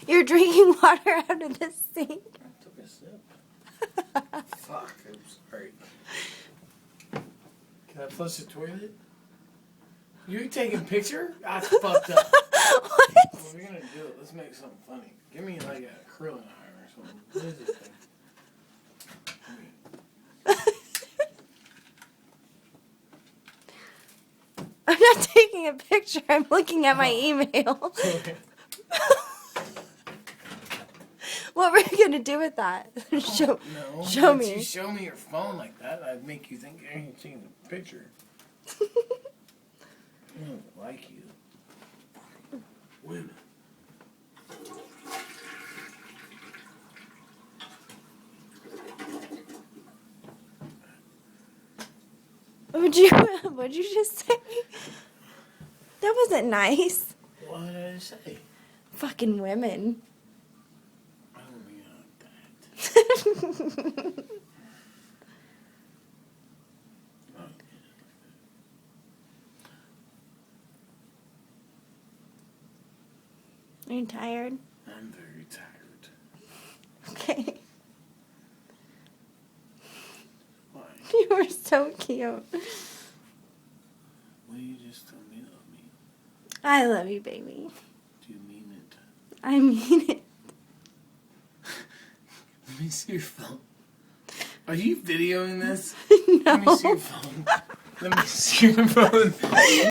You're drinking water out of the sink. I took a sip. Fuck, I'm sorry. Can I flush the toilet? You taking a picture? That's fucked up. What? Well, we're gonna do it. Let's make something funny. Give me like a curling iron or something. What is this thing? I'm not taking a picture. I'm looking at my email. What were you gonna do with that? Show Once me. you show me your phone like that, I'd make you think you're taking a picture. I don't like you. Women. What'd you just say? That wasn't nice. What did I say? Fucking women. I don't mean that. Are you tired? I'm very tired. Okay. Why? You were so cute. Well, you just told me you love me. I love you, baby. Do you mean it? I mean it. Let me see your phone. Are you videoing this? No. Let me see your phone. Let me see your phone.